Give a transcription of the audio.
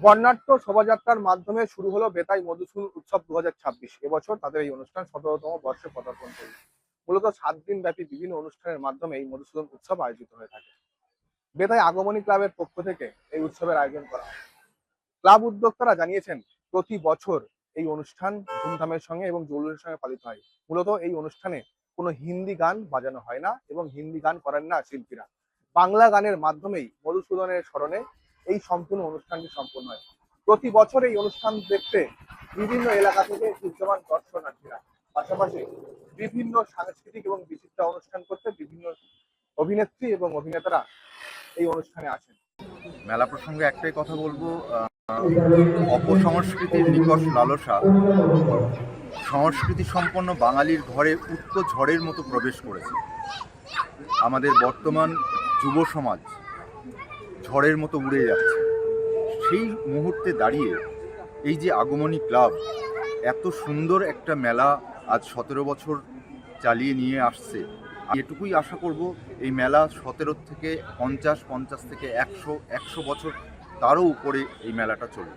বর্ণাঢ্য শোভাযাত্রার মাধ্যমে শুরু হলো বেতাই মধুসূদন উৎসব 2026। এবছর তাদের এই অনুষ্ঠান 17তম বর্ষে পদার্পণ করল। মূলত 7 দিন ব্যাপী বিভিন্ন অনুষ্ঠানের মাধ্যমে এই মধুসূদন উৎসব আয়োজিত হয়ে থাকে। বেতাই আগমনী ক্লাবের পক্ষ থেকে এই উৎসবের আয়োজন করা হয়। ক্লাব উদ্যোক্তারা জানিয়েছেন, প্রতি বছর এই অনুষ্ঠান ধুমধামের সঙ্গে এবং জৌলুসের সঙ্গে পালিত হয়। মূলত এই অনুষ্ঠানে কোনো হিন্দি গান বাজানো হয় না এবং হিন্দি গান করেন না শিল্পীরা। বাংলা গানের মাধ্যমেই মধুসূদনের স্মরণে এই সম্পূর্ণ অনুষ্ঠানটি সম্পন্ন হয়। প্রতি বছর এই অনুষ্ঠান দেখতে বিভিন্ন এলাকা থেকে বিদ্যমান দর্শনার্থীরা, পাশাপাশি বিভিন্ন সাংস্কৃতিক এবং বিচিত্র অনুষ্ঠান করতে বিভিন্ন অভিনেত্রী এবং অভিনেতারা এই অনুষ্ঠানে আসেন। মেলা প্রসঙ্গে একটাই কথা বলবো, অপসংস্কৃতির নিকষ লালসা সংস্কৃতি সম্পন্ন বাঙালির ঘরে উত্ত ঝড়ের মতো প্রবেশ করেছে। আমাদের বর্তমান যুব সমাজ ঝড়ের মতো উড়ে যাচ্ছে। সেই মুহূর্তে দাঁড়িয়ে এই যে আগমনী ক্লাব এত সুন্দর একটা মেলা আজ 17 বছর চালিয়ে নিয়ে আসছে, এটুকুই আশা করব এই মেলা 17 থেকে 50 থেকে 100 বছর তারও উপরে এই মেলাটা চলবে।